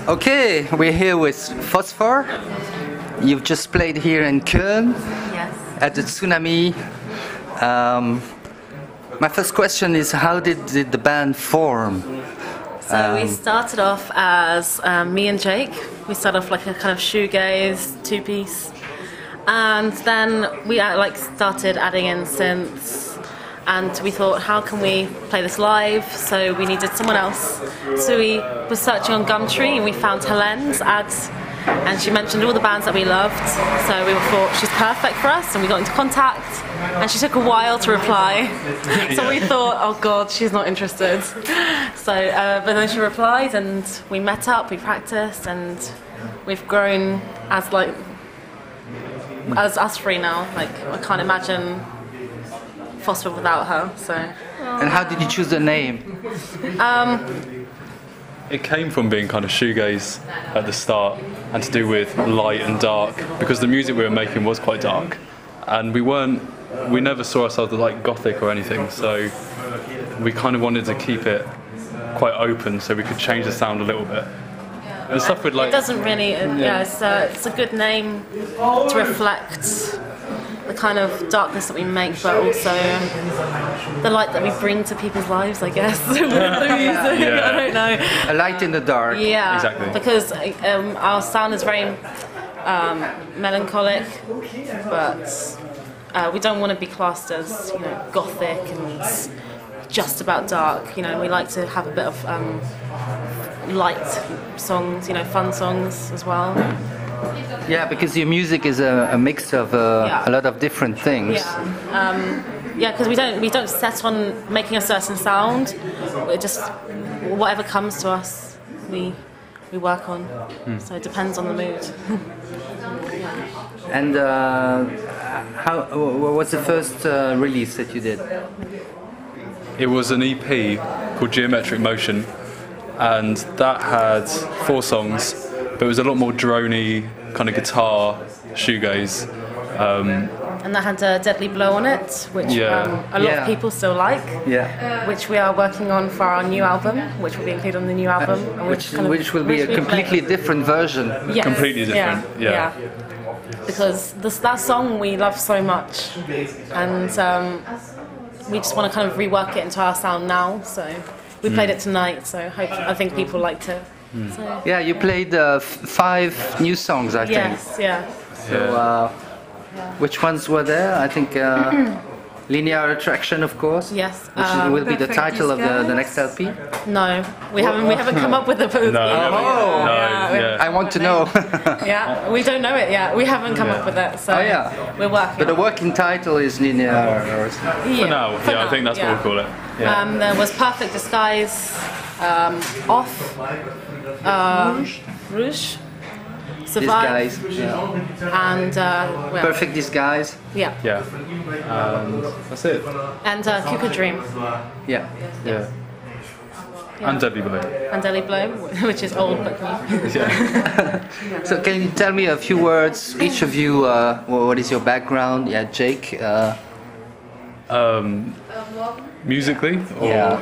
Okay, we're here with PHOSPHOR. You've just played here in Köln at the Tsunami. My first question is, how did the band form? So we started off as me and Jake. We started off like a kind of shoegaze two-piece, and then we started adding in synths. And we thought, how can we play this live? So we needed someone else. So we were searching on Gumtree and we found Helen's ads, and she mentioned all the bands that we loved. So we thought she's perfect for us, and we got into contact. And she took a while to reply. So we thought, oh God, she's not interested. So, but then she replied, and we met up, we practiced, and we've grown as us three now. Like, I can't imagine PHOSPHOR without her. So. And how did you choose the name? It came from being kind of shoegaze at the start, and to do with light and dark, because the music we were making was quite dark, and we never saw ourselves as like gothic or anything, so we kind of wanted to keep it quite open so we could change the sound a little bit. And stuff with like, it doesn't really, it's a good name to reflect the kind of darkness that we make, but also the light that we bring to people's lives, I guess. With the music. I don't know. A light in the dark. Yeah, exactly. Because our sound is very melancholic, but we don't want to be classed as, gothic and just about dark. We like to have a bit of light songs, fun songs as well. Yeah, because your music is a mix of a lot of different things. Yeah, because we don't set on making a certain sound. It just, whatever comes to us, we work on. So it depends on the mood. And what was the first release that you did? it was an EP called Geometric Motion, and that had 4 songs, but it was a lot more droney kind of guitar shoegaze. And that had a Deadly Blow on it, which a lot of people still like. Yeah. Which we are working on for our new album, which will be included on the new album. And which will be a completely different version. Yes. Completely different. Yeah. Because that song we love so much, and we just want to kind of rework it into our sound now. So we played it tonight. So I think people liked it. So. Yeah, you played 5 new songs, I think. Yes. Yeah. So. Which ones were there? I think Linear Attraction, of course. Yes. Which will be the title of the next LP. No, we haven't come up with the. I want to know. Yeah, we don't know it yet. We haven't come up with it, so we're working. But the working title is Linear. For now, I think that's what we'll call it. Yeah. There was Perfect Disguise, Off, Rouge. Survive, Disguise, and Perfect Disguise. Yeah. That's it. And Cuckoo Dream. Yeah. And Deadly Blow. And Deadly Blow, which is old but new. So can you tell me a few words, each of you, what is your background? Yeah, Jake. Musically? Or,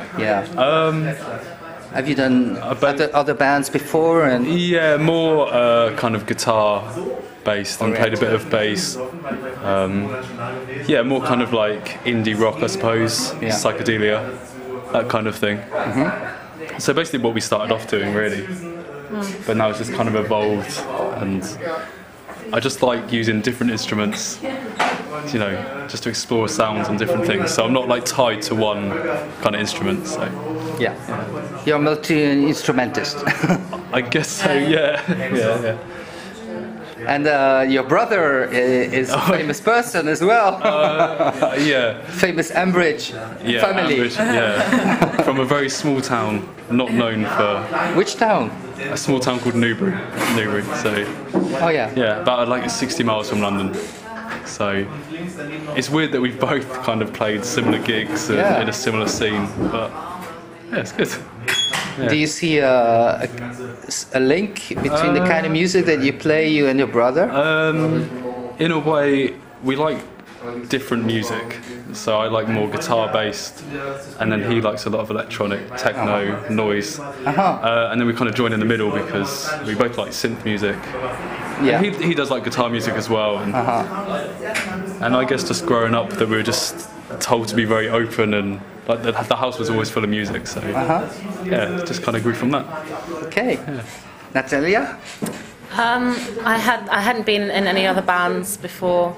have you done other bands before? And yeah, more kind of guitar based, and played a bit of bass. More kind of like indie rock, I suppose, psychedelia, that kind of thing. So basically what we started off doing, really. But now it's just kind of evolved, and I just like using different instruments, just to explore sounds and different things. So I'm not like tied to one kind of instrument. So you're a multi-instrumentist. I guess so. Yeah. And your brother is a famous person as well. Famous Ambridge family. Ambridge, from a very small town, not known for. Which town? A small town called Newbury. So. About like 60 miles from London. So it's weird that we've both kind of played similar gigs in a similar scene, but it's good. Yeah. Do you see a link between the kind of music that you play, you and your brother? In a way, we like different music. So I like more guitar-based, and then he likes a lot of electronic, techno, noise. And then we kind of join in the middle because we both like synth music. Yeah. He does like guitar music as well. And I guess just growing up that we were just told to be very open, and like the house was always full of music. So yeah, just kind of grew from that. Okay. Yeah. Natalia? I hadn't been in any other bands before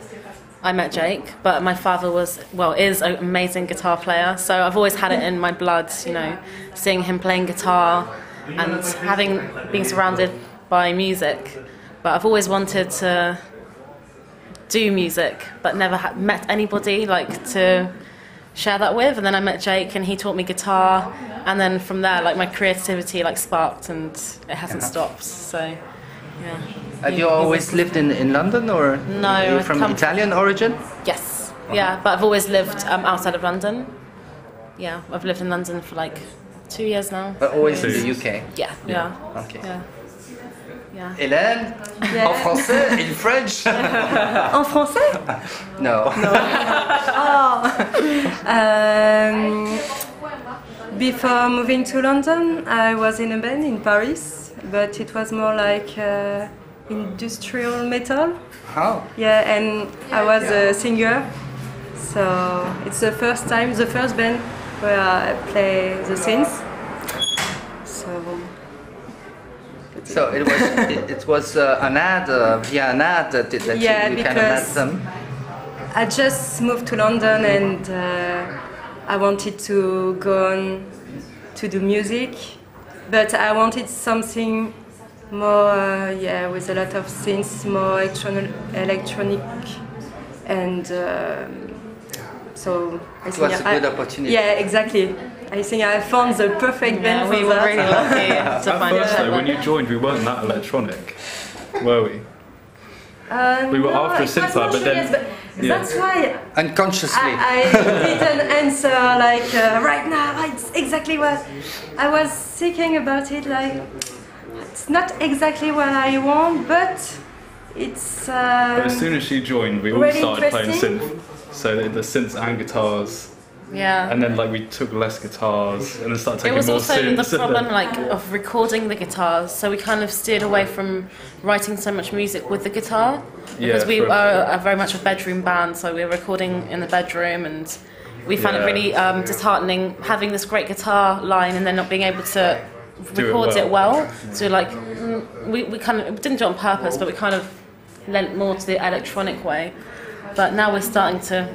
I met Jake, but my father is an amazing guitar player, so I've always had it in my blood, you know, seeing him playing guitar and being surrounded by music. But I've always wanted to do music, but never met anybody like to share that with. And then I met Jake, and he taught me guitar, and then from there, like my creativity like sparked, and it hasn't stopped. So, yeah. Have you always lived in London, or no? Are you from Italian origin? Yes. Yeah, but I've always lived outside of London. Yeah, I've lived in London for like 2 years now. But always in the UK. Yeah. Yeah. Okay. Yeah. Yeah. Hélène, en français, in French? En français? No. Before moving to London, I was in a band in Paris, but it was more like industrial metal. Oh. Yeah, and I was a singer, so it's the first band where I play the synths. So it was an ad via an ad that you kind of met them. I just moved to London, and I wanted to go on to do music, but I wanted something more, with a lot of synths, more electronic, and so I think it was a good opportunity. Yeah, exactly. I think I found the perfect band for we were that. really lucky to find At first, though, when you joined, we weren't that electronic, were we? We were after a synthesizer, but then... Yes, but that's why Unconsciously. I didn't answer like right now. It's exactly what I was thinking about it. Like it's not exactly what I want, but it's. But as soon as she joined, we all really started playing interesting. synth. So the synths and guitars. Yeah. And then like we took less guitars and then started taking It was more also synths. the problem like of recording the guitars, so we kind of steered away from writing so much music with the guitar because we are very much a bedroom band, so we were recording in the bedroom, and we found it really disheartening having this great guitar line and then not being able to record it well. So like we kind of didn't do it on purpose, but we kind of lent more to the electronic way. But now we're starting to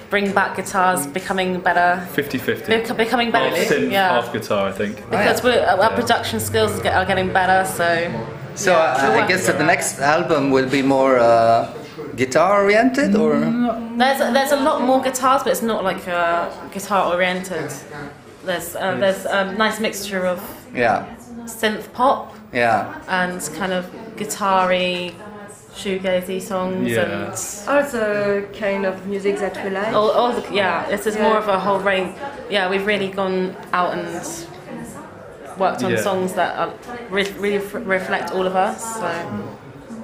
bring back guitars, becoming better. 50-50. Becoming better. Half synth, half guitar, I think. Because our production skills are getting better, So I guess that the next album will be more guitar oriented, or there's a lot more guitars, but it's not like guitar oriented. There's a nice mixture of synth pop and kind of guitar-y, shoegazy songs and all the kind of music that we like. This is more of a whole range. Yeah, we've really gone out and worked on songs that are really reflect all of us. So.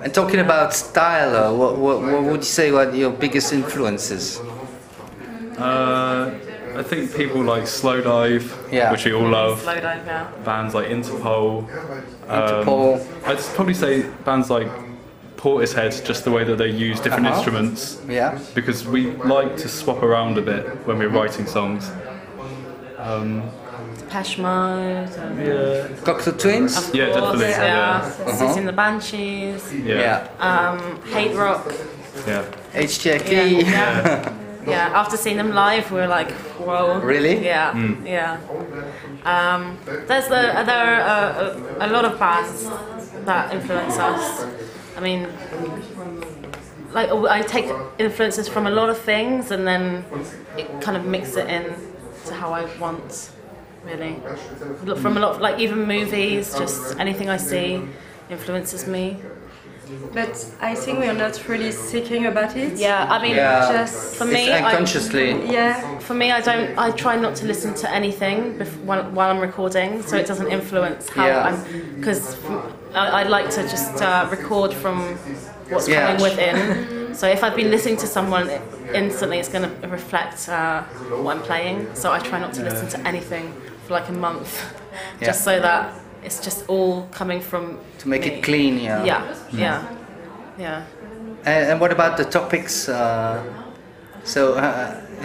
And talking about style, what would you say were your biggest influences? I think people like Slowdive, which we all love. Slowdive, yeah. Bands like Interpol. I'd probably say bands like Portishead, just the way that they use different instruments. Yeah. Because we like to swap around a bit when we're writing songs. Depeche Mode. Cocteau Twins. Yeah, definitely. Susie and the Banshees. Hate Rock. Yeah. HTIP. Yeah. After seeing them live, we were like, whoa. Really? Yeah. Yeah. There are a lot of bands that influence us. I mean, like I take influences from a lot of things and then it kind of mix it in to how I want, really. From a lot of, like even movies, just anything I see influences me. But I think we are not really thinking about it. Yeah, I mean, just for me, unconsciously. For me, I try not to listen to anything while I'm recording, so it doesn't influence how because I like to just record from what's coming within, So if I've been listening to someone, instantly it's going to reflect what I'm playing. So I try not to listen to anything for like a month, just so that it's just all coming from to make me. it clean. Yeah. And what about the topics?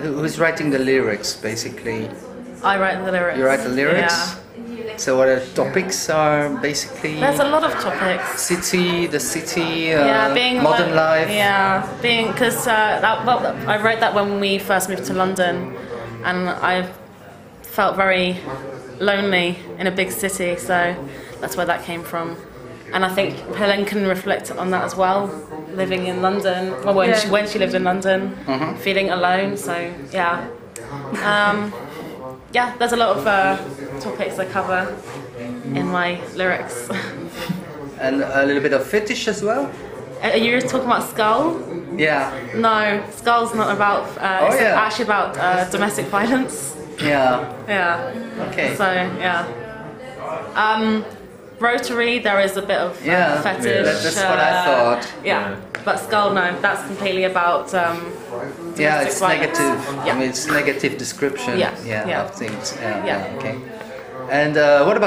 Who's writing the lyrics, basically? I write the lyrics. You write the lyrics? Yeah. So what the topics are basically? There's a lot of topics. The city, being modern life. Yeah, because I wrote that when we first moved to London, and I felt very lonely in a big city, so that's where that came from. And I think Helen can reflect on that as well, living in London, well, when she lived in London, feeling alone, so yeah. There's a lot of topics I cover in my lyrics. And a little bit of fetish as well? Are you talking about Skull? Yeah. No, Skull's not about, it's actually about domestic violence. Yeah. Yeah. Okay. So, yeah. Rotary, there is a bit of fetish. That's what I thought. Yeah. But Skull, no, that's completely about it's violence. negative. Yeah. I mean, it's negative description of things. Yeah. Okay. And what about